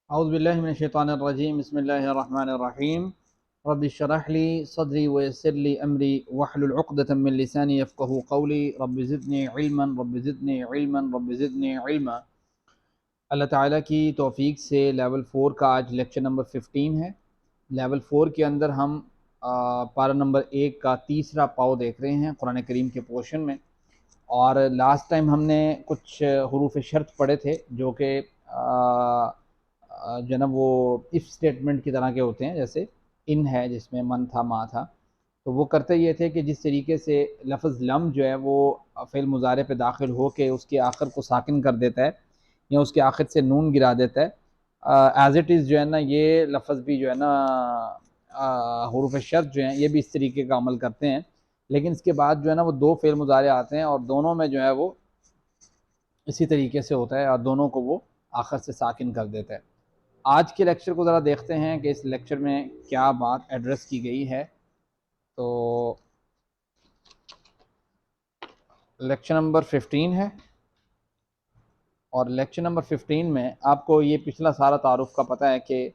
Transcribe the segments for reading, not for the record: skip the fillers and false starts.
اعوذ باللہ من الشیطان الرجیم بسم اللہ الرحمن الرحیم رب اشرح لی صدری ویسر لی امری واحلل عقدۃ من لسانی یفقہوا قولی رب زدنی علما رب زدنی علما رب زدنی علما۔ اللہ تعالیٰ کی توفیق سے لیول 4 کا آج لیکچر نمبر 15 ہے۔ لیول 4 کے اندر ہم پارہ نمبر 1 کا تیسرا پاؤ دیکھ رہے ہیں قرآن کریم کے پورشن میں، اور لاسٹ ٹائم ہم نے کچھ حروف شرط پڑھے تھے جو کہ جناب وہ اف سٹیٹمنٹ کی طرح کے ہوتے ہیں، جیسے ان ہے جس میں من تھا ما تھا، تو وہ کرتے یہ تھے کہ جس طریقے سے لفظ لم جو ہے وہ فعل مضارع پہ داخل ہو کے اس کے آخر کو ساکن کر دیتا ہے یا اس کے آخر سے نون گرا دیتا ہے، ایز اٹ از جو ہے نا یہ لفظ بھی جو ہے نا حروف شرط جو ہیں یہ بھی اس طریقے کا عمل کرتے ہیں، لیکن اس کے بعد جو ہے نا وہ دو فعل مضارع آتے ہیں اور دونوں میں جو ہے وہ اسی طریقے سے ہوتا ہے اور دونوں کو وہ آخر سے ساکن کر دیتا ہے۔ آج کے لیکچر کو ذرا دیکھتے ہیں کہ اس لیکچر میں کیا بات ایڈریس کی گئی ہے۔ تو لیکچر نمبر 15 ہے، اور لیکچر نمبر 15 میں آپ کو یہ پچھلا سارا تعارف کا پتہ ہے کہ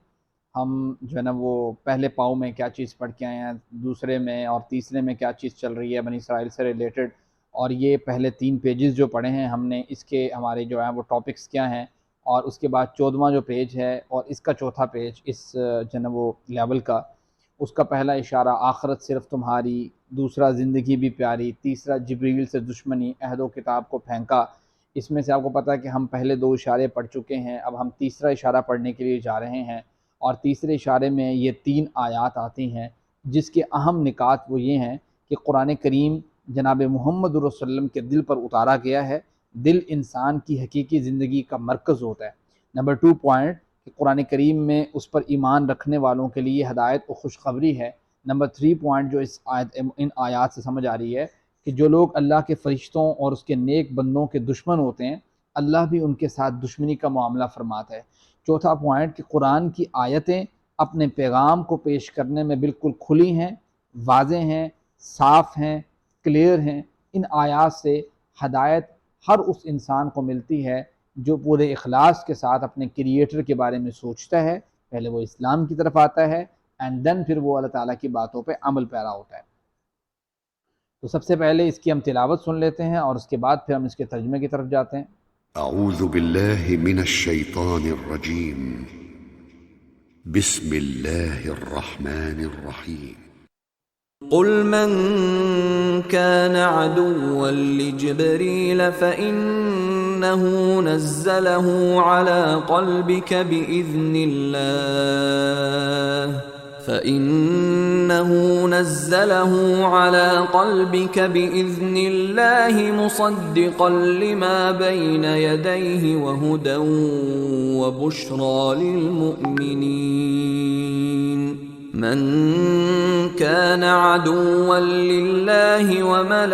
ہم جو ہے نا وہ پہلے پاؤں میں کیا چیز پڑھ کے آئے ہیں، دوسرے میں اور تیسرے میں کیا چیز چل رہی ہے بنی اسرائیل سے ریلیٹڈ، اور یہ پہلے 3 پیجز جو پڑھے ہیں ہم نے اس کے ہمارے جو ہیں وہ ٹاپکس کیا ہیں، اور اس کے بعد 14واں جو پیج ہے اور اس کا چوتھا پیج اس جو ہے نا وہ لیول کا، اس کا پہلا اشارہ آخرت صرف تمہاری، دوسرا زندگی بھی پیاری، تیسرا جبریل سے دشمنی، عہد و کتاب کو پھینکا۔ اس میں سے آپ کو پتہ ہے کہ ہم پہلے 2 اشارے پڑھ چکے ہیں، اب ہم تیسرا اشارہ پڑھنے کے لیے جا رہے ہیں، اور تیسرے اشارے میں یہ 3 آیات آتی ہیں جس کے اہم نکات وہ یہ ہیں کہ قرآن کریم جناب محمد رسول اللہ کے دل پر اتارا گیا ہے، دل انسان کی حقیقی زندگی کا مرکز ہوتا ہے۔ نمبر 2 پوائنٹ کہ قرآن کریم میں اس پر ایمان رکھنے والوں کے لیے ہدایت و خوشخبری ہے۔ نمبر 3 پوائنٹ جو ان آیات سے سمجھ آ رہی ہے کہ جو لوگ اللہ کے فرشتوں اور اس کے نیک بندوں کے دشمن ہوتے ہیں، اللہ بھی ان کے ساتھ دشمنی کا معاملہ فرماتا ہے۔ چوتھا پوائنٹ کہ قرآن کی آیتیں اپنے پیغام کو پیش کرنے میں بالکل کھلی ہیں، واضح ہیں، صاف ہیں، کلیئر ہیں۔ ان آیات سے ہدایت ہر اس انسان کو ملتی ہے جو پورے اخلاص کے ساتھ اپنے کریٹر کے بارے میں سوچتا ہے، پہلے وہ اسلام کی طرف آتا ہے اینڈ دین پھر وہ اللہ تعالیٰ کی باتوں پہ عمل پیرا ہوتا ہے۔ تو سب سے پہلے اس کی ہم تلاوت سن لیتے ہیں اور اس کے بعد پھر ہم اس کے ترجمے کی طرف جاتے ہیں۔ اعوذ باللہ من الشیطان الرجیم بسم اللہ الرحمن الرحیم قل من كان عدوا لجبريل فإنه نزله على قلبك بإذن الله مصدقا لما بين يديه وهدى وبشرى للمؤمنين من كان عدوا لله وملائكته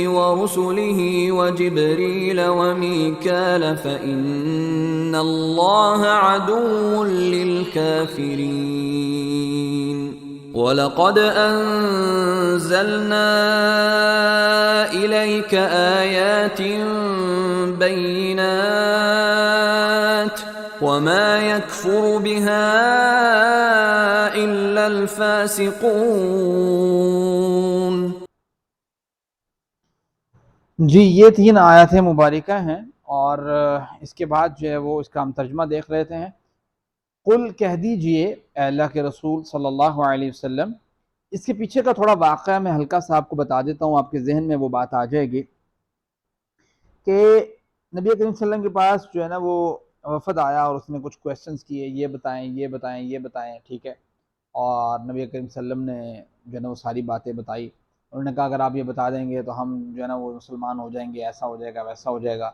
ورسله وجبريل وميكال فإن الله عدو للكافرين وَلَقَدْ أَنزَلْنَا إِلَيْكَ آيَاتٍ بَيِّنَاتٍ وَمَا يَكْفُرُ بِهَا إِلَّا الْفَاسِقُونَ۔ جی یہ 3 آیاتیں مبارکہ ہیں، اور اس کے بعد جو ہے وہ اس کا ہم ترجمہ دیکھ لیتے ہیں۔ قل کہہ دیجئے اے اللہ کے رسول صلی اللہ علیہ وسلم۔ اس کے پیچھے کا تھوڑا واقعہ میں ہلکا سا آپ کو بتا دیتا ہوں، آپ کے ذہن میں وہ بات آ جائے گی کہ نبی کریم صلی اللہ علیہ وسلم کے پاس جو ہے نا وہ وفد آیا اور اس نے کچھ کویسچنز کیے، یہ بتائیں یہ بتائیں یہ بتائیں، ٹھیک ہے، اور نبی کریم صلی اللہ علیہ وسلم نے جو ہے نا وہ ساری باتیں بتائی۔ انہوں نے کہا اگر آپ یہ بتا دیں گے تو ہم جو ہے نا وہ مسلمان ہو جائیں گے، ایسا ہو جائے گا ویسا ہو جائے گا۔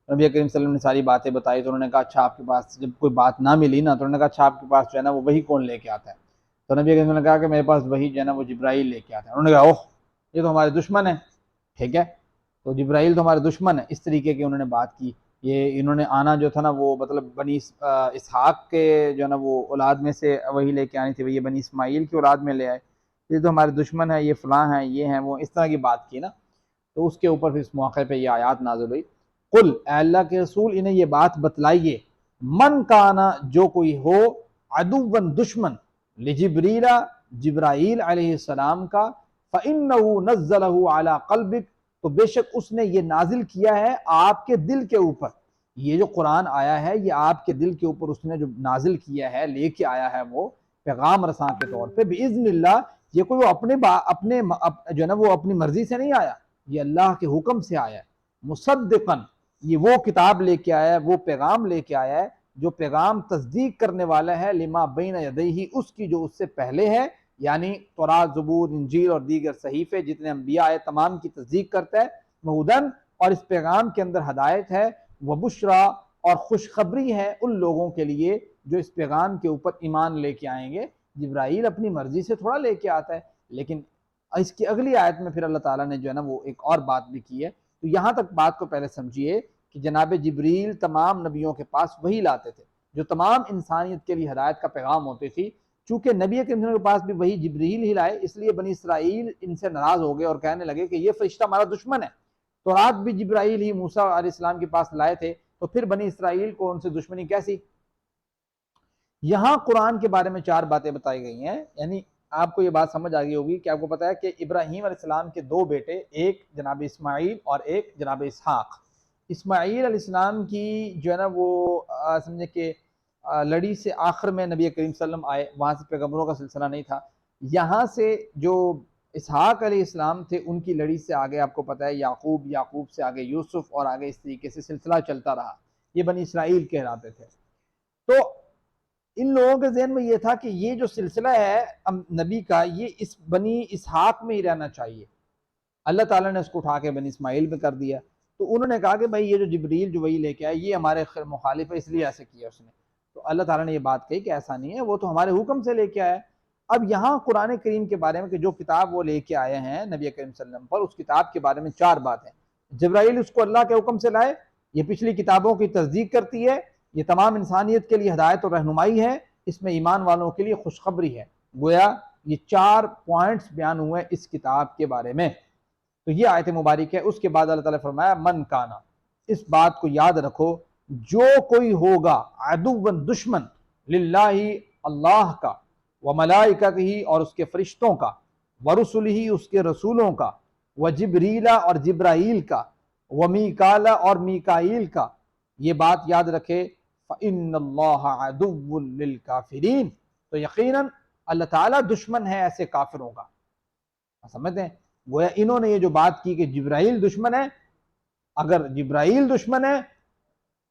نبی کریم صلی اللہ علیہ وسلم نے ساری باتیں بتائی تو انہوں نے کہا اچھا آپ کے پاس جب کوئی بات نہ ملی نا تو انہوں نے کہا اچھا آپ کے پاس جو ہے نا وہ وحی کون لے کے آتا ہے؟ تو نبی کریم نے کہا کہ میرے پاس وحی جو ہے نا وہ جبرائیل لے کے آتا ہے۔ انہوں نے کہا اوہ یہ تو ہمارے دشمن ہیں، ٹھیک ہے، تو جبرائیل تو ہمارے دشمن ہے، اس طریقے کی انہوں نے بات کی۔ یہ انہوں نے آنا جو تھا نا وہ مطلب بنی اسحاق کے جو ہے نا وہ اولاد میں سے وہی لے کے آنی تھی، یہ بنی اسماعیل کی اولاد میں لے آئے، یہ تو ہمارے دشمن ہیں، یہ فلاں ہیں، یہ ہیں وہ، اس طرح کی بات کی نا، تو اس کے اوپر پھر اس موقع پہ یہ آیات نازل ہوئی۔ قل اے اللہ کے رسول انہیں یہ بات بتلائیے، من کانا جو کوئی ہو عدوً دشمن لجبریل جبرائیل علیہ السلام کا، فإنہ نزلہ علی قلبک تو بے شک اس نے یہ نازل کیا ہے آپ کے دل کے اوپر، یہ جو قرآن آیا ہے یہ آپ کے دل کے اوپر اس نے جو نازل کیا ہے، لے کے آیا ہے وہ پیغام رساں کے طور پہ بإذن اللہ۔ یہ کوئی وہ اپنے جو ہے نا وہ اپنی مرضی سے نہیں آیا، یہ اللہ کے حکم سے آیا ہے، مصدقاً یہ وہ کتاب لے کے آیا ہے، وہ پیغام لے کے آیا ہے جو پیغام تصدیق کرنے والا ہے لما بین یدیہ اس کی جو اس سے پہلے ہے، یعنی تورات، زبور، انجیل اور دیگر صحیفے جتنے انبیاء آئے تمام کی تصدیق کرتا ہے، وہدن اور اس پیغام کے اندر ہدایت ہے، وبشرا اور خوشخبری ہے ان لوگوں کے لیے جو اس پیغام کے اوپر ایمان لے کے آئیں گے۔ جبرائیل اپنی مرضی سے تھوڑا لے کے آتا ہے، لیکن اس کی اگلی آیت میں پھر اللہ تعالیٰ نے جو ہے نا وہ ایک اور بات بھی کی ہے۔ تو یہاں تک بات کو پہلے سمجھیے کہ جناب جبریل تمام نبیوں کے پاس وہی لاتے تھے جو تمام انسانیت کے لیے ہدایت کا پیغام ہوتی تھی۔ چونکہ نبی کریم صلی اللہ علیہ وسلم کے پاس بھی وہی جبریل ہی لائے، اس لیے بنی اسرائیل ان سے ناراض ہو گئے اور کہنے لگے کہ یہ فرشتہ ہمارا دشمن ہے۔ تورات بھی جبرائیل ہی موسیٰ علیہ السلام کے پاس لائے تھے، تو پھر بنی اسرائیل کو ان سے دشمنی کیسی؟ یہاں قرآن کے بارے میں 4 باتیں بتائی گئی ہیں، یعنی آپ کو یہ بات سمجھ آ گئی ہوگی کہ آپ کو پتا ہے کہ ابراہیم علیہ السلام کے 2 بیٹے، ایک جناب اسماعیل اور ایک جناب اسحاق۔ اسماعیل علیہ السلام کی جو ہے نا وہ سمجھے کہ لڑی سے آخر میں نبی کریم صلی اللہ علیہ وسلم آئے، وہاں سے پیغمبروں کا سلسلہ نہیں تھا۔ یہاں سے جو اسحاق علیہ السلام تھے ان کی لڑی سے آگے آپ کو پتا ہے یعقوب، یعقوب سے آگے یوسف، اور آگے اس طریقے سے سلسلہ چلتا رہا، یہ بنی اسرائیل کہلاتے تھے۔ تو ان لوگوں کے ذہن میں یہ تھا کہ یہ جو سلسلہ ہے نبی کا یہ اس بنی اسحاق میں ہی رہنا چاہیے، اللہ تعالیٰ نے اس کو اٹھا کے بنی اسماعیل میں کر دیا۔ تو انہوں نے کہا کہ بھائی یہ جو جبریل جو وہی لے کے آیا یہ ہمارے مخالف ہے، اس لیے ایسے کیا اس نے۔ تو اللہ تعالیٰ نے یہ بات کہی کہ ایسا نہیں ہے، وہ تو ہمارے حکم سے لے کے آیا۔ اب یہاں قرآن کریم کے بارے میں کہ جو کتاب وہ لے کے آئے ہیں نبی کریم صلی اللہ علیہ وسلم پر، اس کتاب کے بارے میں 4 باتیں۔ جبرائیل اس کو اللہ کے حکم سے لائے، یہ پچھلی کتابوں کی تصدیق کرتی ہے، یہ تمام انسانیت کے لیے ہدایت اور رہنمائی ہے، اس میں ایمان والوں کے لیے خوشخبری ہے۔ گویا یہ 4 پوائنٹس بیان ہوئے اس کتاب کے بارے میں۔ تو یہ آیت مبارک ہے۔ اس کے بعد اللہ تعالیٰ نے فرمایا من کانا، اس بات کو یاد رکھو، جو کوئی ہوگا عدوً دشمن للہ اللہ کا، وملائکتہ اور اس کے فرشتوں کا، ورسلہ اس کے رسولوں کا، وجبریل اور جبرائیل کا، ومیکال اور میکائیل کا، یہ بات یاد رکھے فإن اللہ عدو للکافرین، تو یقیناً اللہ تعالیٰ دشمن ہے ایسے کافروں کا۔ سمجھتے ہیں؟ گویا انہوں نے یہ جو بات کی کہ جبرائیل دشمن ہے، اگر جبرائیل دشمن ہے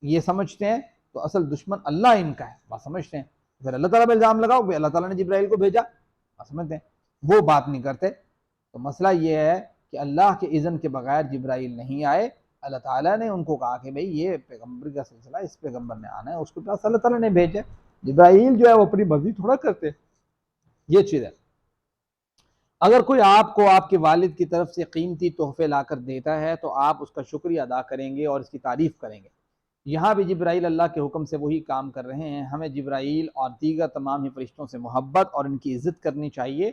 یہ سمجھتے ہیں تو اصل دشمن اللہ ان کا ہے، بات سمجھتے ہیں؟ پھر اللہ تعالیٰ پہ الزام لگاؤ کہ اللہ تعالیٰ نے جبرائیل کو بھیجا، بات سمجھتے ہیں؟ وہ بات نہیں کرتے۔ تو مسئلہ یہ ہے کہ اللہ کے اذن کے بغیر جبرائیل نہیں آئے، اللہ تعالیٰ نے ان کو کہا کہ بھئی یہ پیغمبر کا سلسلہ، اس پیغمبر نے آنا ہے، اس کے پاس اللہ تعالیٰ نے بھیجا۔ جبرائیل جو ہے وہ اپنی مرضی تھوڑا کرتے، یہ چیز ہے۔ اگر کوئی آپ کو آپ کے والد کی طرف سے قیمتی تحفے لا کر دیتا ہے تو آپ اس کا شکریہ ادا کریں گے اور اس کی تعریف کریں گے۔ یہاں بھی جبرائیل اللہ کے حکم سے وہی کام کر رہے ہیں۔ ہمیں جبرائیل اور دیگر تمام ہی فرشتوں سے محبت اور ان کی عزت کرنی چاہیے۔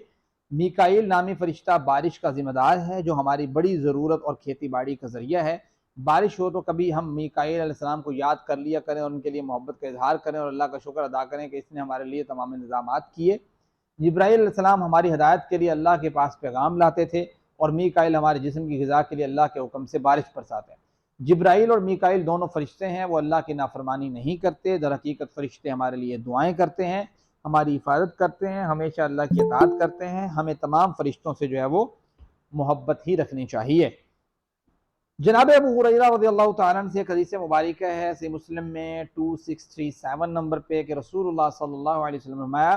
میکائیل نامی فرشتہ بارش کا ذمہ دار ہے جو ہماری بڑی ضرورت اور کھیتی باڑی کا ذریعہ ہے۔ بارش ہو تو کبھی ہم میکائیل علیہ السلام کو یاد کر لیا کریں اور ان کے لیے محبت کا اظہار کریں اور اللہ کا شکر ادا کریں کہ اس نے ہمارے لیے تمام انتظامات کیے۔ جبرائیل علیہ السلام ہماری ہدایت کے لیے اللہ کے پاس پیغام لاتے تھے اور میکائیل ہمارے جسم کی غذا کے لیے اللہ کے حکم سے بارش برساتے ہیں۔ جبرائیل اور میکائیل دونوں فرشتے ہیں، وہ اللہ کی نافرمانی نہیں کرتے، در حقیقت فرشتے ہمارے لیے دعائیں کرتے ہیں، ہماری حفاظت کرتے ہیں، ہمیشہ اللہ کی اطاعت کرتے ہیں۔ ہمیں تمام فرشتوں سے جو ہے وہ محبت ہی رکھنی چاہیے۔ جناب ابو ہریرہ رضی اللہ تعالیٰ عنہ سے ایک حدیث مبارکہ ہے صحیح مسلم میں 2637 نمبر پہ کہ رسول اللہ صلی اللہ علیہ وسلم نے فرمایا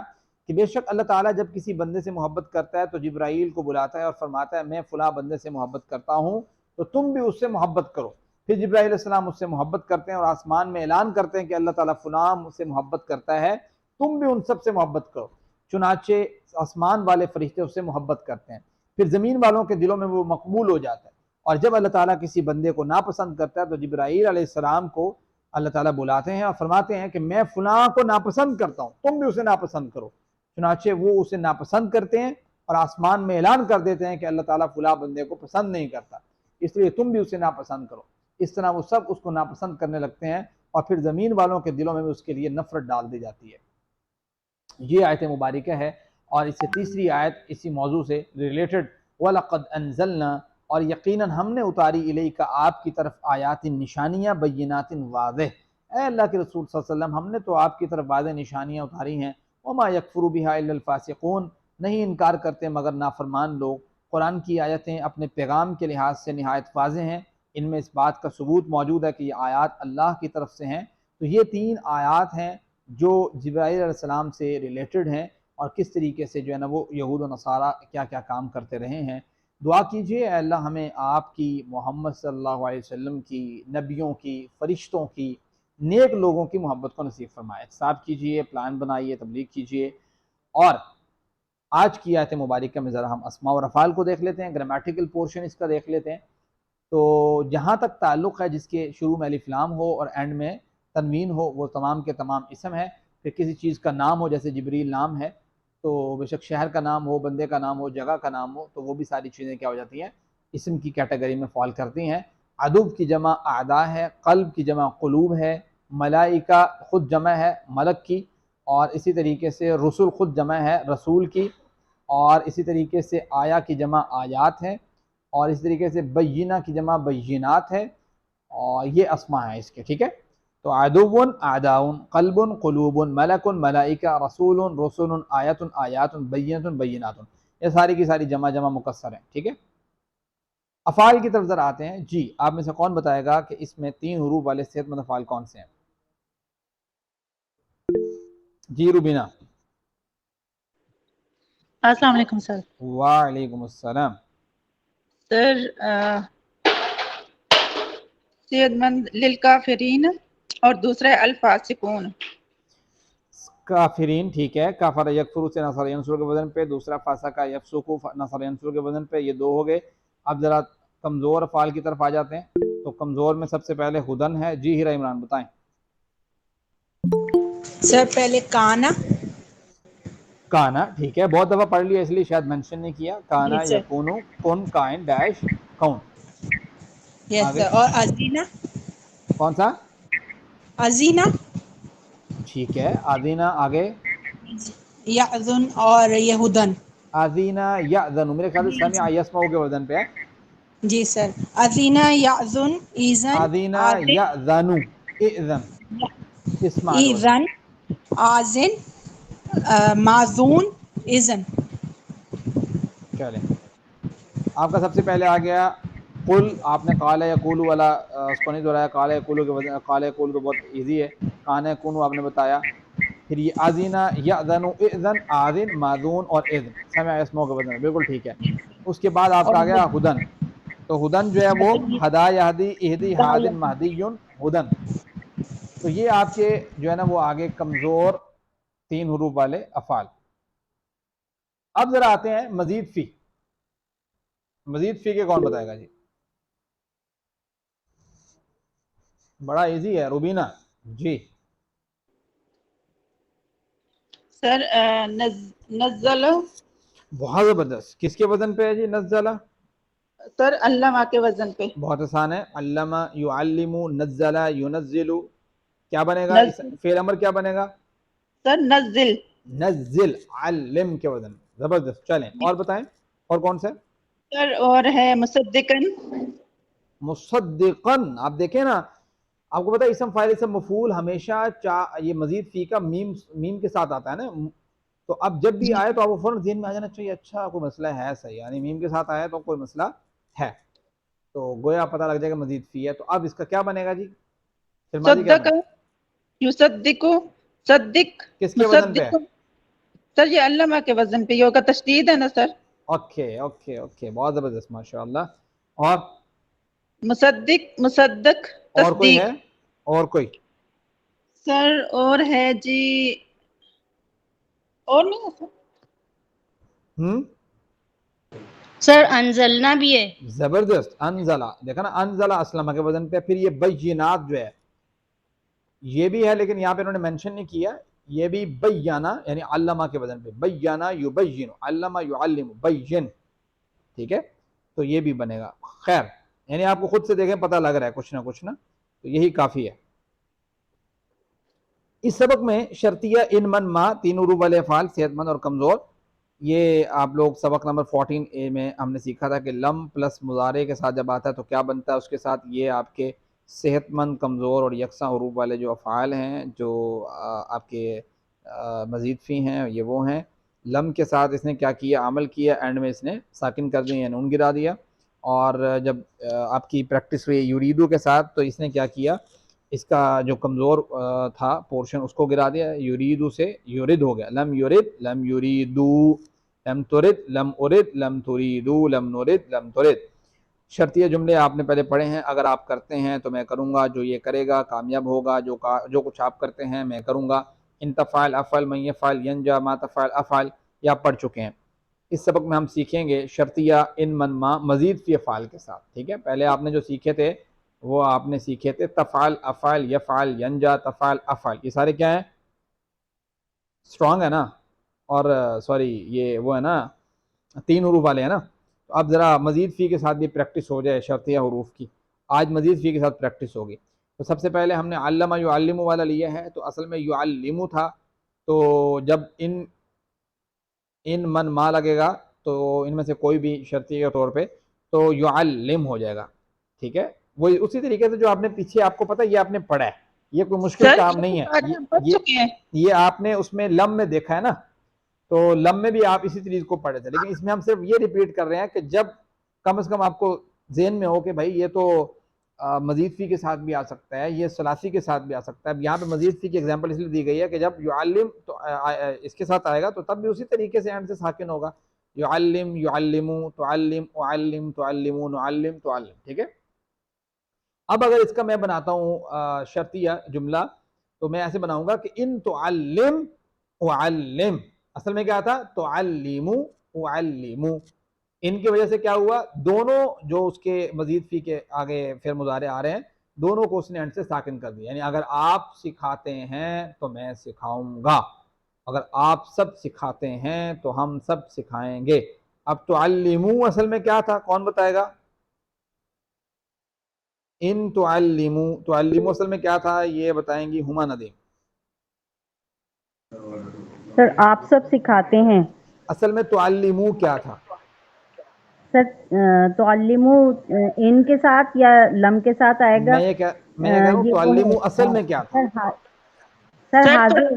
کہ بے شک اللہ تعالیٰ جب کسی بندے سے محبت کرتا ہے تو جبرائیل کو بلاتا ہے اور فرماتا ہے میں فلاں بندے سے محبت کرتا ہوں تو تم بھی اس سے محبت کرو۔ پھر جبرائیل علیہ السلام اس سے محبت کرتے ہیں اور آسمان میں اعلان کرتے ہیں کہ اللہ تعالیٰ فلاں سے محبت کرتا ہے، تم بھی ان سب سے محبت کرو۔ چنانچہ آسمان والے فرشتے اس سے محبت کرتے ہیں، پھر زمین والوں کے دلوں میں وہ مقبول ہو جاتا ہے۔ اور جب اللہ تعالیٰ کسی بندے کو ناپسند کرتا ہے تو جبرائیل علیہ السلام کو اللہ تعالیٰ بلاتے ہیں اور فرماتے ہیں کہ میں فلاں کو ناپسند کرتا ہوں، تم بھی اسے ناپسند کرو۔ چنانچہ وہ اسے ناپسند کرتے ہیں اور آسمان میں اعلان کر دیتے ہیں کہ اللہ تعالیٰ فلاں بندے کو پسند نہیں کرتا، اس لیے تم بھی اسے ناپسند کرو۔ اس طرح وہ سب اس کو ناپسند کرنے لگتے ہیں اور پھر زمین والوں کے دلوں میں بھی اس کے لیے نفرت ڈال دی جاتی ہے۔ یہ آیت مبارکہ ہے، اور اس سے تیسری آیت اسی موضوع سے ریلیٹڈ، وَلَقَدْ أَنزَلْنَا، اور یقیناً ہم نے اتاری الیک آپ کی طرف آیات نشانیاں بینات واضح، اے اللہ کے رسول صلی اللہ علیہ وسلم ہم نے تو آپ کی طرف واضح نشانیاں اتاری ہیں، وما یکفر بها الا الفاسقون، نہیں انکار کرتے مگر نافرمان لوگ۔ قرآن کی آیتیں اپنے پیغام کے لحاظ سے نہایت واضح ہیں، ان میں اس بات کا ثبوت موجود ہے کہ یہ آیات اللہ کی طرف سے ہیں۔ تو یہ 3 آیات ہیں جو جبرائیل علیہ السلام سے ریلیٹڈ ہیں، اور کس طریقے سے جو ہے نا وہ یہود و نصارہ کیا کیا کام کرتے رہے ہیں۔ دعا کیجئے اے اللہ ہمیں آپ کی، محمد صلی اللہ علیہ وسلم کی، نبیوں کی، فرشتوں کی، نیک لوگوں کی محبت کو نصیب فرمائے۔ احتساب کیجئے، پلان بنائیے، تبلیغ کیجئے۔ اور آج کی آیت مبارکہ میں ذرا ہم اسماء اور افعال کو دیکھ لیتے ہیں، گرامیٹیکل پورشن اس کا دیکھ لیتے ہیں۔ تو جہاں تک تعلق ہے جس کے شروع میں الف لام ہو اور اینڈ میں تنوین ہو، وہ تمام کے تمام اسم ہے۔ پھر کسی چیز کا نام ہو، جیسے جبریل نام ہے، تو بے شک شہر کا نام ہو، بندے کا نام ہو، جگہ کا نام ہو، تو وہ بھی ساری چیزیں کیا ہو جاتی ہیں، اسم کی کیٹیگری میں فال کرتی ہیں۔ عدو کی جمع اعداء ہے، قلب کی جمع قلوب ہے، ملائکہ خود جمع ہے ملک کی، اور اسی طریقے سے رسول خود جمع ہے رسول کی، اور اسی طریقے سے آیا کی جمع آیات ہے، اور اسی طریقے سے بینہ کی جمع بینات ہے، اور یہ اسماء ہیں اس کے، ٹھیک ہے۔ تو عدو اعداء، قلب قلوب، ملک ملائکہ، رسول رسل، آیت آیات، بینۃ بینات، یہ ساری کی ساری جمع جمع مکسر ہیں، ٹھیک ہے۔ افعال کی طرف ذرا آتے ہیں۔ جی آپ میں سے کون بتائے گا کہ اس میں 3 حروف والے صحت مند افعال کون سے ہیں؟ جی روبینہ۔ السلام علیکم سر۔ وعلیکم السلام۔ سر صحت مند للکافرین اور دوسرا ہے الفاسقون۔ کافرین ٹھیک ہے، کافر یکفر سے نصر ینصر کے وزن پہ، دوسرا فاسقہ یفسقو نصر ینصر کے وزن پہ، یہ 2 ہو گئے۔ اب ذرا کمزور افعال کی طرف آ جاتے ہیں۔ تو کمزور میں سب سے پہلے ہدن ہے۔ جی ہیرا عمران بتائیں۔ سر پہلے کانا۔ کانا ٹھیک ہے، بہت دفعہ پڑھ لیا اس لیے شاید منشن نہیں کیا۔ کانا جی سر، یکونو، کن کائن ڈیش کون۔ یس آگے سر۔ اور ازینہ، کون سا؟ ازینہ، ٹھیک ہے، آدینہ، آگے یعذن اور یہودن۔ آدینہ یأذن، میرے خیال سے سمع یسمع کے وزن پہ ہے۔ جی سر، ازینہ یعذن، ایزن، آدینہ آزن، یأذن، اذن، اسمع کے وزن۔ ایزن، آزن، معذون، اذن۔ چلیں، آپ کا سب سے پہلے آ گیا قل، آپ نے قال یقول والا اس کو نہیں دہرایا، قال یقول کے وزن، قال یقول تو بہت ایزی ہے، کان یکون آپ نے بتایا۔ پھر یہ آذین یأذن، اذن، آذن، ماذون اور اذن، سمع یسمع کے وزن، بالکل ٹھیک ہے۔ اس کے بعد آپ کا آ گیا ہدن۔ تو ہدن جو ہے وہ ہدا یہدی، اہدی، ہادن، مہدی، ہدن۔ تو یہ آپ کے جو ہے نا وہ آگے کمزور 3 حروف والے افعال۔ اب ذرا آتے ہیں مزید فی۔ مزید فی کے کون بتائے گا؟ جی بڑا ایزی ہے، روبینہ۔ جی سر نزل، بہت زبردست، کس کے وزن پہ ہے جی نزلہ؟ سر علامہ کے وزن پہ۔ بہت آسان ہے، علمہ یعلم، نزلہ ینزل، کیا بنے گا؟ فعل امر کیا بنے گا؟ سر نزل، نزل، علم کے وزن، زبردست۔ چلیں اور بتائیں، اور کون سے؟ سر اور ہے مصدقن، مصدقن۔ آپ دیکھیں نا، آپ کو پتا ہے اسم فاعل اسم مفعول ہمیشہ یہ مزید فی کا میم کے ساتھ آتا ہے نا، تو اب جب بھی آئے تو آپ کو فوراً ذہن میں آ جانا چاہیے اچھا کوئی مسئلہ ہے صحیح، یعنی میم کے ساتھ آیا تو کوئی مسئلہ ہے، تو گویا پتہ لگ جائے گا مزید فی ہے۔ تو اب اس کا کیا بنے گا جی؟ پھر ماضی کیا صدق، بنے؟ یصدق، صدق، کس کے وزن پہ؟ مصدق۔ سر یہ علامہ کے وزن پہ، یہ ہوگا تشدید ہے نا سر۔ اوکے اوکے اوکے، بہت زبردست، ماشاءاللہ۔ اور مصدق، مصدق، اور کوئی تصدیق۔ ہے؟ اور کوئی؟ سر اور ہے جی، اور نہیں ہے سر۔ سر انزلنا بھی ہے۔ زبردست، انزلہ، دیکھا نا، انزلہ اسلمہ کے وزن پہ۔ پھر یہ بینات جو ہے یہ بھی ہے، لیکن یہاں پہ انہوں نے مینشن نہیں کیا، یہ بھی بیانہ یعنی علمہ کے وزن پہ، بیانہ یبین، علمہ یعلم، بین، ٹھیک ہے، تو یہ بھی بنے گا۔ خیر، یعنی آپ کو خود سے دیکھیں پتہ لگ رہا ہے کچھ نہ، تو یہی کافی ہے۔ اس سبق میں شرطیہ ان من ما، تین حروف والے افعال، صحت مند اور کمزور، یہ آپ لوگ سبق نمبر 14A میں ہم نے سیکھا تھا کہ لم پلس مضارع کے ساتھ جب آتا ہے تو کیا بنتا ہے اس کے ساتھ، یہ آپ کے صحت مند، کمزور اور یکساں حروف والے جو افعال ہیں جو آپ کے مزید فی ہیں، یہ وہ ہیں۔ لم کے ساتھ اس نے کیا کیا، عمل کیا، اینڈ میں اس نے ساکن کر دیا، نون گرا دیا۔ اور جب آپ کی پریکٹس ہوئی یریدو کے ساتھ تو اس نے کیا کیا، اس کا جو کمزور تھا پورشن اس کو گرا دیا، یریدو سے یرد ہو گیا، لم یرد لم یریدو، لم ترد لم ارد لم تریدو لم نرد لم ترد۔ شرطیہ جملے آپ نے پہلے پڑھے ہیں، اگر آپ کرتے ہیں تو میں کروں گا، جو یہ کرے گا کامیاب ہوگا، جو کچھ آپ کرتے ہیں میں کروں گا۔ ان تفعل افعل، من یفعل ینجا، ما تفعل افعل، یہ آپ پڑھ چکے ہیں۔ اس سبق میں ہم سیکھیں گے شرطیہ ان من ما مزید فی افعال کے ساتھ، ٹھیک ہے؟ پہلے آپ نے جو سیکھے تھے وہ آپ نے سیکھے تھے تفعل، افعل، یفعل، ینجا، تفعل، افعل، یہ سارے کیا ہیں؟ اسٹرانگ ہے نا، اور سوری یہ وہ ہے نا، تین حروف والے ہیں نا۔ تو اب ذرا مزید فی کے ساتھ بھی پریکٹس ہو جائے شرطیہ حروف کی، آج مزید فی کے ساتھ پریکٹس ہوگی۔ تو سب سے پہلے ہم نے علمہ یعلم والا لیا ہے، تو اصل میں یعلم تھا، تو جب ان من ما لگے گا تو ان میں سے کوئی بھی شرطیہ کے طور پہ تو یعلم ہو جائے گا، ٹھیک ہے؟ وہی اسی طریقے سے جو آپ نے پیچھے، آپ کو پتہ ہے یہ آپ نے پڑھا ہے، یہ کوئی مشکل سر کام نہیں ہے، ہم پڑھ چکے ہیں۔ یہ آپ نے اس میں لم میں دیکھا ہے نا، تو لم میں بھی آپ اسی چیز کو پڑھے تھے، لیکن اس میں ہم صرف یہ ریپیٹ کر رہے ہیں کہ جب کم از کم آپ کو ذہن میں ہو کہ بھائی یہ تو مزید فی کے ساتھ بھی آ سکتا ہے، یہ ثلاثی کے ساتھ بھی آ سکتا ہے۔ اب یہاں پہ مزید فی کی ایگزامپل اس لیے دی گئی ہے کہ جب یعلم تو اس کے ساتھ آئے گا تو تب بھی اسی طریقے سے اینڈ سے ساکن ہوگا، یعلم، یعلمو، تعلم، اعلم، تعلمون، نعلم، تعلم، ٹھیک ہے؟ اب اگر اس کا میں بناتا ہوں شرطیہ جملہ تو میں ایسے بناؤں گا کہ ان تعلم اعلم، اصل میں کیا تھا، تعلمو اعلمو، ان کی وجہ سے کیا ہوا، دونوں جو اس کے مزید فی کے آگے پھر مضارع آ رہے ہیں دونوں کو اس نے اینڈ سے ساکن کر دیا، یعنی اگر آپ سکھاتے ہیں تو میں سکھاؤں گا، اگر آپ سب سکھاتے ہیں تو ہم سب سکھائیں گے۔ اب تعلمو اصل میں کیا تھا، کون بتائے گا؟ ان تعلمو اصل میں کیا تھا، یہ بتائیں گی ہما ندیم۔ سر آپ سب سکھاتے ہیں۔ اصل میں تعلمو کیا تھا؟ سر تعلمو ان کے ساتھ یا لم کے ساتھ آئے گا؟ میں یہ کہہ رہا ہوں یہ وہ تعلمو ہے، اصل میں کیا تھا؟ سر سر حاضر،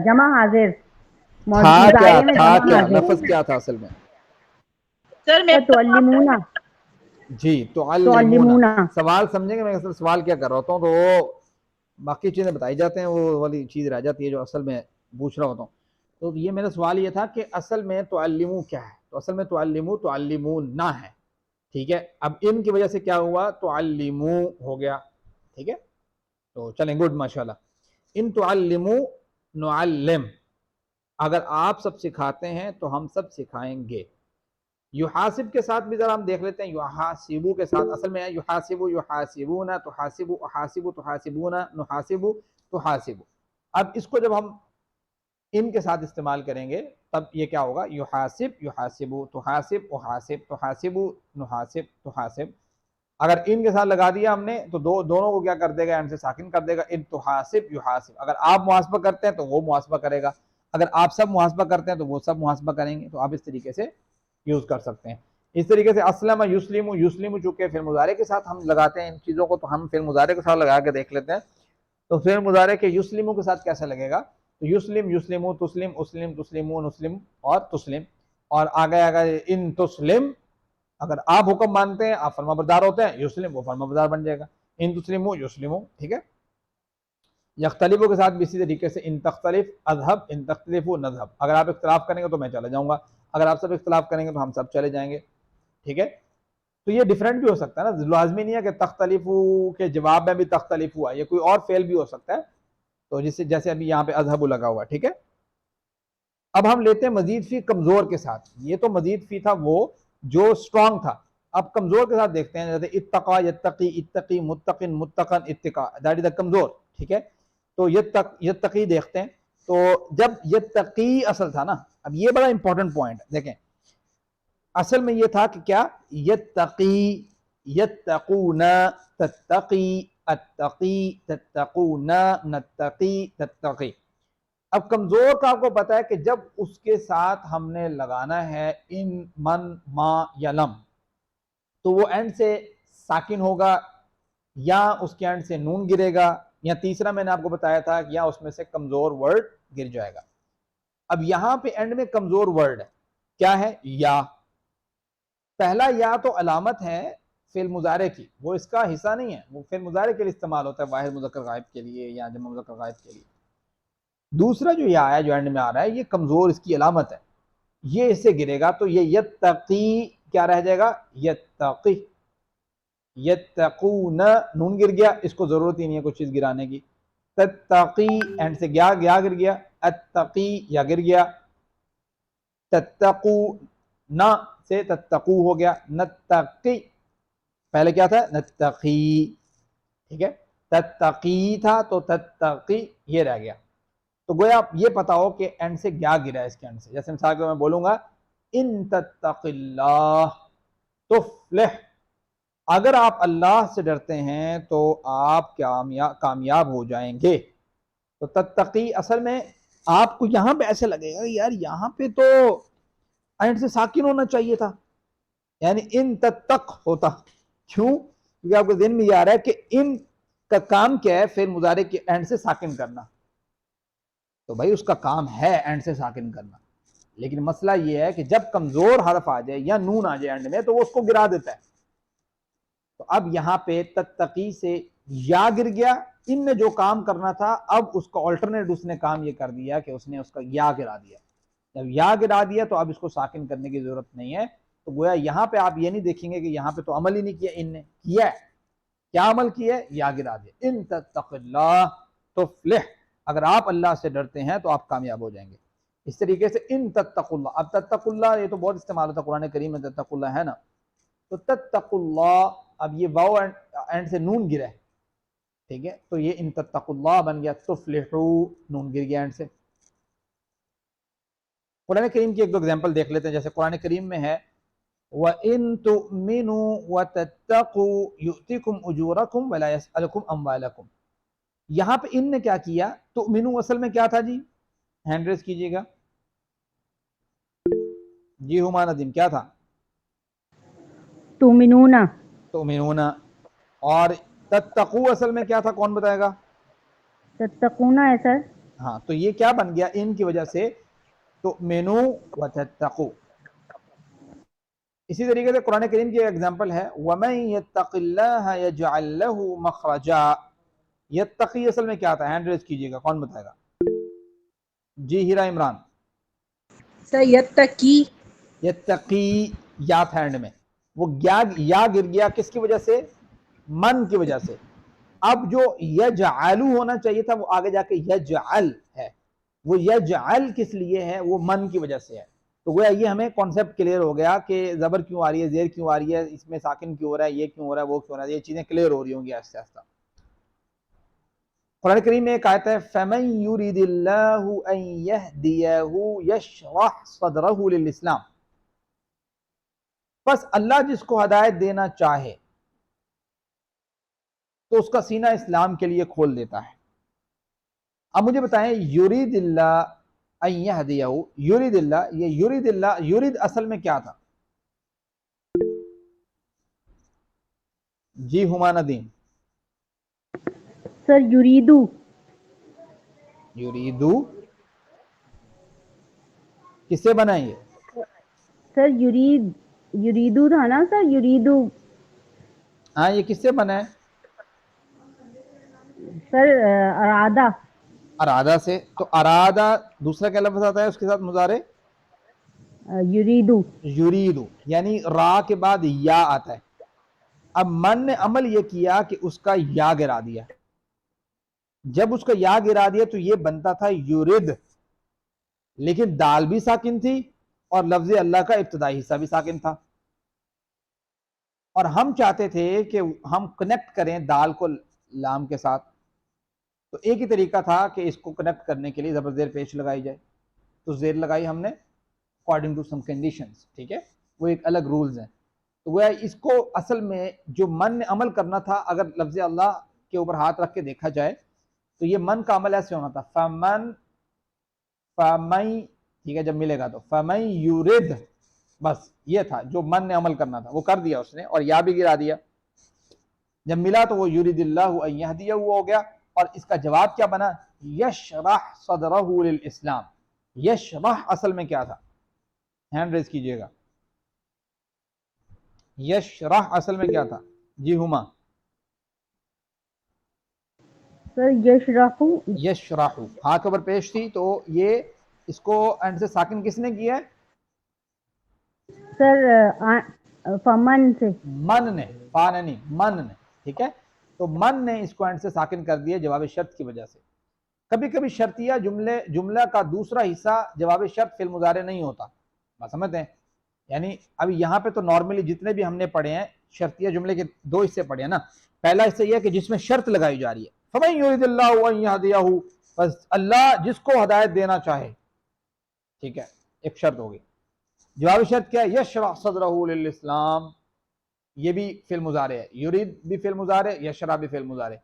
جمع حاضر، تھا کیا، مضارع میں تھا جمع کیا، حاضر۔ لفظ کیا تھا اصل میں؟ سر میں سر تعلمونا، جی تعلمون۔ سوال سمجھیں گے، میں اصل سوال کیا کر رہا ہوتا ہوں تو وہ باقی چیزیں بتائی جاتے ہیں، وہ والی چیز رہ جاتی ہے جو اصل میں پوچھ رہا ہوتا ہوں۔ تو یہ میرا سوال یہ تھا کہ اصل میں تعلمو کیا ہے، تو اصل میں تعلمو تعلمون نہ ہے، ٹھیک ہے؟ اب ان کی وجہ سے کیا ہوا، تعلمو ہو گیا، ٹھیک ہے؟ تو چلیں گڈ، ماشاءاللہ۔ ان تعلمو نعلم، اگر آپ سب سکھاتے ہیں تو ہم سب سکھائیں گے۔ یحاسب کے ساتھ بھی ذرا ہم دیکھ لیتے ہیں، یحاسبو کے ساتھ اصل میں ہے یحاسبو، یحاسبون، تحاسب، احاسب، تحاسبون، نحاسب، تحاسب۔ اب اس کو جب ہم ان کے ساتھ استعمال کریں گے تب یہ کیا ہوگا، یحاسب، یحاسبو، تحاسب، احاسب، تحاسب، نحاسب، تحاسب۔ اگر ان کے ساتھ لگا دیا ہم نے تو دونوں کو کیا کر دے گا، ان سے ساکن کر دے گا، ان تحاسب یحاسب۔ اگر آپ محاسبہ کرتے ہیں تو وہ محاسبہ کرے گا، اگر آپ سب محاسبہ کرتے ہیں تو وہ سب محاسبہ کریں گے، تو آپ اس طریقے سے یوز کر سکتے ہیں۔ اس طریقے سے اسلم یسلم، یسلم چونکہ فعل مضارع کے ساتھ ہم لگاتے ہیں ان چیزوں کو، تو ہم فعل مضارع کے ساتھ لگا کے دیکھ لیتے ہیں۔ تو فعل مضارع کے یسلم کے ساتھ کیسے لگے گا، تو یسلم، یسلم، تسلم، اسلم، تسلمون، اسلم اور تسلم، اور آگے ان تسلم، اگر آپ حکم مانتے ہیں، آپ فرما بردار ہوتے ہیں، یسلم وہ فرما بردار بن جائے گا، ان تسلمو یسلمو، ٹھیک ہے؟ یختلفو کے ساتھ بھی اسی طریقے سے، ان تختلف اذهب، ان تختلفو نذهب، اگر آپ اختلاف کریں گے تو میں چلا جاؤں گا، اگر آپ سب اختلاف کریں گے تو ہم سب چلے جائیں گے، ٹھیک ہے؟ تو یہ ڈیفرنٹ بھی ہو سکتا ہے نا، لازمی نہیں ہے کہ تختلفو کے جواب میں بھی تختلف ہوا، یہ کوئی اور فعل بھی ہو سکتا ہے، تو جیسے ابھی یہاں پہ اذهب لگا ہوا، ٹھیک ہے؟ اب ہم لیتے ہیں مزید فی کمزور کے ساتھ، یہ تو مزید فی تھا وہ جو اسٹرانگ تھا، اب کمزور کے ساتھ دیکھتے ہیں، جیسے اتقا، یتقی، اتقی، متقن، متقن، اتقا، دیٹ از کمزور، ٹھیک ہے؟ تو یتقی دیکھتے ہیں، تو جب یتقی اصل تھا نا، اب یہ بڑا امپورٹنٹ پوائنٹ دیکھیں، اصل میں یہ تھا کہ کیا، یتقی، یتقون تتقی اتقی تتقون نتقی تتقی. اب کمزور کا آپ کو پتا ہے کہ جب اس کے ساتھ ہم نے لگانا ہے ان من ما یا لم تو وہ اینڈ سے ساکن ہوگا یا اس کے اینڈ سے نون گرے گا یا تیسرا میں نے آپ کو بتایا تھا کہ یا اس میں سے کمزور ورڈ گر جائے گا. اب یہاں پہ اینڈ میں کمزور ورڈ ہے کیا ہے یا. پہلا یا تو علامت ہے فعل مضارع کی, وہ اس کا حصہ نہیں ہے, وہ فعل مضارع کے لیے استعمال ہوتا ہے واحد مذکر غائب کے لیے یا جمع مذکر غائب کے لیے. دوسرا جو یا ہے جو اینڈ میں آ رہا ہے یہ کمزور اس کی علامت ہے, یہ اس سے گرے گا تو یہ یتقی کیا رہ جائے گا یتقی. یتقون نون گر گیا, اس کو ضرورت ہی نہیں ہے کوئی چیز گرانے کی. تتقی اینڈ سے گیا گر گیا, اتقی یا گر گیا. تتقو نہ سے تتقو ہو گیا, نتقی پہلے کیا تھا نتقی, ٹھیک ہے, تتقی تھا تو تتقی یہ رہ گیا. تو گویا یہ پتا ہو کہ اینڈ سے کیا گرا ہے اس کے اینڈ سے. جیسے مثال کے میں بولوں گا ان تتق اللہ تفلح, اگر آپ اللہ سے ڈرتے ہیں تو آپ کامیاب ہو جائیں گے. تو تتقی اصل میں آپ کو یہاں پہ ایسے لگے گا یار یہاں پہ تو اینڈ سے ساکن ہونا چاہیے تھا, یعنی ان تتق ہوتا. کیوں؟ کیونکہ آپ کو ذہن میں یہ آ رہا ہے کہ ان کا کام کیا ہے فعل مضارع کے اینڈ سے ساکن کرنا. تو بھائی اس کا کام ہے اینڈ سے ساکن کرنا, لیکن مسئلہ یہ ہے کہ جب کمزور حرف آ جائے یا نون آ جائے اینڈ میں تو وہ اس کو گرا دیتا ہے. تو اب یہاں پہ تتقی سے یا گر گیا, ان نے جو کام کرنا تھا اب اس کا آلٹرنیٹ اس نے کام یہ کر دیا کہ اس نے اس کا یا گرا دیا. جب یا گرا دیا تو اب اس کو ساکن کرنے کی ضرورت نہیں ہے. تو گویا یہاں پہ آپ یہ نہیں دیکھیں گے کہ یہاں پہ تو عمل ہی نہیں کیا, ان نے کیا ہے. کیا عمل کیا ہے؟ یا گرا دیا. ان تتق اللہ تفلح, اگر آپ اللہ سے ڈرتے ہیں تو آپ کامیاب ہو جائیں گے. اس طریقے سے ان تتق اللہ, اب تتق اللہ یہ تو بہت استعمال ہوتا ہے قرآن کریم میں, تتق اللہ ہے نا, تو تتق اللہ اب یہ واو اینڈ سے نون گرا ہے, ٹھیک ہے, تو یہ ان تتق اللہ بن گیا تفلحو, نون گر گیا اینڈ سے. قرآن کریم کی ایک دو ایگزامپل دیکھ لیتے ہیں. جیسے قرآن کریم میں ہے وَإِن تُؤْمِنُوا وَتَتَّقُوا يُؤْتِكُمْ أُجُورَكُمْ وَلَا يَسْأَلُكُمْ أَمْوَالَكُمْ. یہاں پہ ان نے کیا کیا, تؤمنو اصل میں کیا تھا جی, ہینڈ ریز کیجئے گا جی ہما ندیم, کیا تھا تؤمنون. اور تتقو اصل میں کیا تھا, کون بتائے گا, تتقون ہے سر. ہاں تو یہ کیا بن گیا ان کی وجہ سے تؤمنو وتتقو. اسی طریقے سے قرآن کریم کی ایک ایگزامپل ہے وَمَن يَتَّقِ اللَّهَ يَجْعَلْ لَهُ مَخْرَجًا. یتقی اصل میں کیا تھا, ہینڈ ریز کیجئے گا, کون بتائے گا جی ہیرا عمران. سر یتقی, یتقی یا تھا اینڈ میں, وہ یا گر گیا کس کی وجہ سے, من کی وجہ سے. اب جو یجعلو ہونا چاہیے تھا وہ آگے جا کے یجعل ہے, وہ یجعل کس لیے ہے, وہ من کی وجہ سے ہے. تو گویا یہ ہمیں کانسیپٹ کلیئر ہو گیا کہ زبر کیوں آ رہی ہے, زیر کیوں آ رہی ہے, اس میں ساکن کیوں ہو رہا ہے, یہ کیوں ہو رہا ہے, وہ کیوں ہو رہا ہے, یہ چیزیں کلیئر ہو رہی ہوں گی آہستہ آہستہ. قرآن کریم میں ایک آیت ہے فَمَن يُرِدِ اللَّهُ أَن يَهْدِيَهُ يَشْرَحْ صَدْرَهُ لِلْإِسْلَامِ. بس اللہ جس کو ہدایت دینا چاہے تو اس کا سینہ اسلام کے لیے کھول دیتا ہے. اب مجھے بتائیں یرید اللہ ان یہدیہ, یرید اللہ, یہ یرید اللہ, یرید اصل میں کیا تھا جی ہما ندیم. سر یریدو. یریدو کس سے بنا یہ, سر یریدو تھا نا سر, یریدو. ہاں یہ کس سے بنا ہے سر ارادہ. ارادہ سے. تو ارادہ دوسرا کیا لفظ آتا ہے اس کے ساتھ مضارع, یریدو. یریدو, یعنی را کے بعد یا آتا ہے. اب من نے عمل یہ کیا کہ اس کا یا گرا دیا. جب اس کا یا گرا دیا تو یہ بنتا تھا یرد, لیکن دال بھی ساکن تھی اور لفظ اللہ کا ابتدائی حصہ بھی ساکن تھا. اور ہم چاہتے تھے کہ ہم کنیکٹ کریں دال کو لام کے ساتھ. تو ایک ہی طریقہ تھا کہ اس کو کنیکٹ کرنے کے لیے زبر زیر پیش لگائی جائے. تو زیر لگائی ہم نے اکارڈنگ ٹو سم کنڈیشنز, ٹھیک ہے, وہ ایک الگ رولز ہیں. تو گویا اس کو اصل میں جو من نے عمل کرنا تھا، اگر لفظ اللہ کے اوپر ہاتھ رکھ کے دیکھا جائے تو یہ من کا عمل ایسے ہونا تھا، فمن ٹھیک ہے، جب ملے گا تو فمن یورد، بس یہ تھا جو من نے عمل کرنا تھا، وہ کر دیا اس نے، اور یا بھی گرا دیا. جب ملا تو وہ یرید اللہ ان یہدیہ ہو گیا. اور اس کا جواب کیا بنا؟ یشرح صدرہ للاسلام. یشرح اصل میں کیا تھا؟ ہینڈ ریز کیجئے گا. یشرح اصل میں کیا تھا؟ جی ہما. سر یشرحو، یشرح ہاتھ کے اوپر پیش تھی، تو یہ اس کو اینڈ سے ساکن کس نے کیا ہے؟ سر فمن سے، من نے، فا نے نہیں، من نے. ٹھیک ہے، تو من نے اس کو اینڈ سے ساکن کر دیا جواب شرط کی وجہ سے. کبھی کبھی شرطیہ جملہ کا دوسرا حصہ جواب شرط فعل مضارع نہیں ہوتا. بات سمجھتے ہیں؟ یعنی اب یہاں پہ تو نارملی جتنے بھی ہم نے پڑھے ہیں شرطیہ جملے کے دو حصے پڑھے ہیں نا. پہلا حصہ یہ ہے کہ جس میں شرط لگائی جا رہی ہے، فَمَن يُرِدِ اللَّهُ أَن يَهْدِيَهُ، بس اللہ جس کو ہدایت دینا چاہے. ٹھیک ہے، ایک شرط ہوگی. جواب شرط کیا ہے؟ یشرح صدرہ للاسلام. یہ بھی فعل مضارع ہے، یرید بھی فعل مضارع، یشرح بھی فعل مضارع.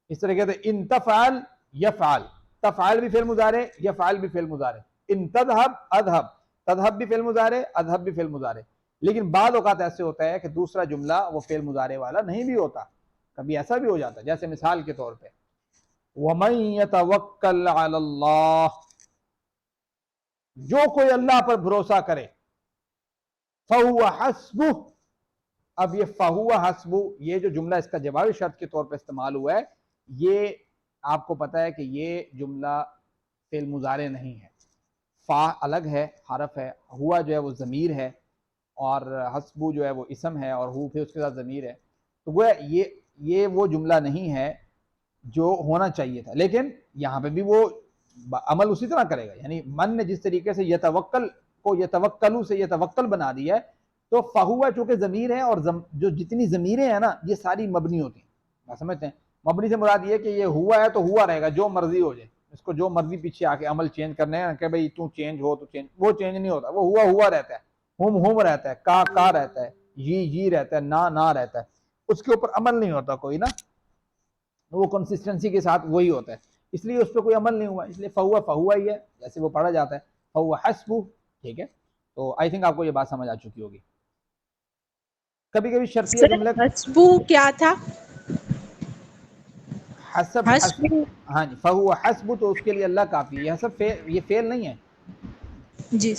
اس طرح کہتے ہیں ان تفعل یفعل، تفعل بھی فعل مضارع، یفعل بھی فعل مضارع. ان تذهب اذهب، تذهب بھی فعل مضارع، اذهب بھی فعل مضارع. لیکن بعض اوقات ایسے ہوتا ہے کہ دوسرا جملہ وہ فعل مضارع والا نہیں بھی ہوتا، کبھی ایسا بھی ہو جاتا ہے. جیسے مثال کے طور پہ وَمَن يَتَوَكَّلْ عَلَى اللَّهِ، جو کوئی اللہ پر بھروسہ کرے، فَهُوَ حَسْبُهُ. اب یہ فَهُوَ حَسْبُهُ، یہ جو جملہ اس کا جواب شرط کے طور پہ استعمال ہوا ہے، یہ آپ کو پتا ہے کہ یہ جملہ فعل مضارع نہیں ہے. فا الگ ہے، حرف ہے، ہوا جو ہے وہ ضمیر ہے، اور حسبو جو ہے وہ اسم ہے، اور ہو پھر اس کے ساتھ ضمیر ہے. تو وہ یہ وہ جملہ نہیں ہے جو ہونا چاہیے تھا. لیکن یہاں پہ بھی وہ عمل اسی طرح کرے گا. یعنی من نے جس طریقے سے یتوکل کو یتوکلو سے یتوکل بنا دیا ہے، تو فہوا چونکہ ضمیر ہے، اور جو جتنی ضمیریں ہیں نا یہ ساری مبنی ہوتی ہیں. آپ سمجھتے ہیں؟ مبنی سے مراد یہ کہ یہ ہوا ہے تو ہوا رہے گا، جو مرضی ہو جائے. اس کو جو مرضی پیچھے آ کے عمل چینج کرنے ہیں کہ بھئی تو چینج ہو تو چینج، وہ چینج نہیں ہوتا. وہ ہوا رہتا ہے، ہم رہتا ہے، کا رہتا ہے، یہ رہتا ہے، نہ رہتا ہے. اس کے اوپر عمل نہیں ہوتا کوئی نا، وہ کنسسٹنسی کے ساتھ وہی ہوتا ہے. اس لیے اس پہ کوئی عمل نہیں ہوا، اس لیے فہوا ہی ہے جیسے وہ پڑھا جاتا ہے، فہو حسبہ. ٹھیک ہے، تو آئی تھنک آپ کو یہ بات سمجھ آ چکی ہوگی. کبھی کبھی شرطیہ سر جملے حسبو کیا تھا؟ حسب حسبو، ہاں جی، فہو حسب، تو اس کے لیے اللہ کافی ہے. یہ حسب یہ فعل نہیں ہے. جی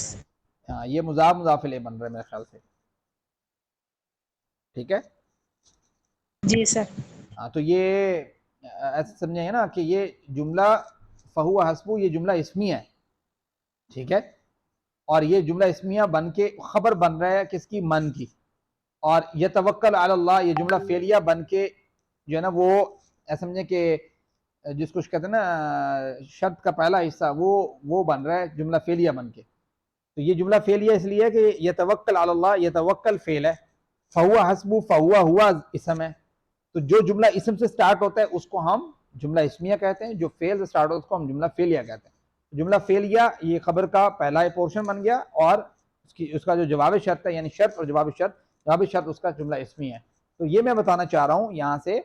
ہاں، یہ مضاف الیہ بن رہا ہے میرے خیال سے. ٹھیک ہے، جی سر. ہاں تو یہ ایسے سمجھیں نا کہ یہ جملہ فہو حسب یہ جملہ اسمی ہے. ٹھیک ہے، اور یہ جملہ اسمیہ بن کے خبر بن رہا ہے کس کی؟ من کی. اور یتوکل علی اللہ یہ جملہ فعلیہ بن کے جو ہے نا وہ ایسا سمجھیں کہ جس کو کہتے ہیں نا شرط کا پہلا حصہ وہ بن رہا ہے جملہ فعلیہ بن کے. تو یہ جملہ فعلیہ اس لیے کہ یتوکل علی اللہ، یتوکل فعل ہے، فہو حسب ہوا اسم ہے. تو جو جملہ اسم سے سٹارٹ ہوتا ہے اس کو ہم جملہ اسمیہ کہتے ہیں، جو فعل سے سٹارٹ ہوتا ہے اس کو ہم جملہ فعلیہ کہتے ہیں. جملہ فعلیہ یہ خبر کا پہلا پورشن بن گیا، اور اس کا جو جواب شرط ہے، یعنی شرط اور جواب شرط اس کا جملہ اسمی ہے. تو یہ میں بتانا چاہ رہا ہوں یہاں سے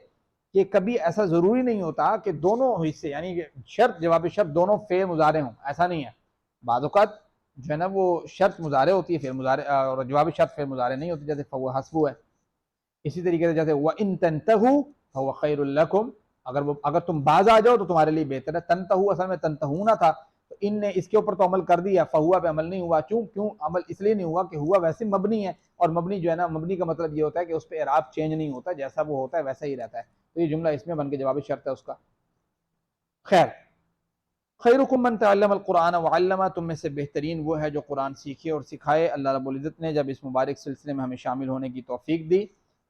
کہ کبھی ایسا ضروری نہیں ہوتا کہ دونوں حصے یعنی شرط جواب شرط دونوں فعل مضارع ہوں، ایسا نہیں ہے. بعض اوقات جو ہے نا وہ شرط مضارع ہوتی ہے، فعل مضارع، اور جواب شرط فعل مضارع نہیں ہوتی، جیسے فهو حسبہ ہے. اسی طریقے سے جیسے وَإِن تَنْتَهُوا فَهُوَ خَيْرٌ لَكُمْ، اگر تم باز آ جاؤ تو تمہارے لیے بہتر ہے. تنتہو اصل میں تنتہونا تھا، تو ان نے اس کے اوپر تو عمل کر دیا، فہوا پہ عمل نہیں ہوا. کیوں عمل اس لیے نہیں ہوا کہ ہوا ویسے مبنی ہے، اور مبنی جو ہے نا، مبنی کا مطلب یہ ہوتا ہے کہ اس پہ اعراب چینج نہیں ہوتا، جیسا وہ ہوتا ہے ویسا ہی رہتا ہے. تو یہ جملہ اس میں بن کے جواب شرط ہے اس کا. خیر، خیرکم من تعلم القرآن وعلمہ، تم میں سے بہترین وہ ہے جو قرآن سیکھے اور سکھائے. اللہ رب العزت نے جب اس مبارک سلسلے میں ہمیں شامل ہونے کی توفیق دی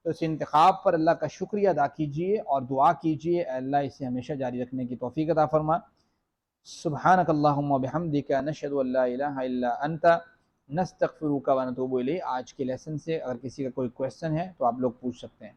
تو اس انتخاب پر اللہ کا شکریہ ادا کیجئے اور دعا کیجئے اے اللہ اسے ہمیشہ جاری رکھنے کی توفیق عطا فرما. سبحانک اللہم وبحمدک نشہد ان لا الہ الا انت نستغفرک ونتوب الیک. آج کے لیسن سے اگر کسی کا کوئی کویسچن ہے تو آپ لوگ پوچھ سکتے ہیں.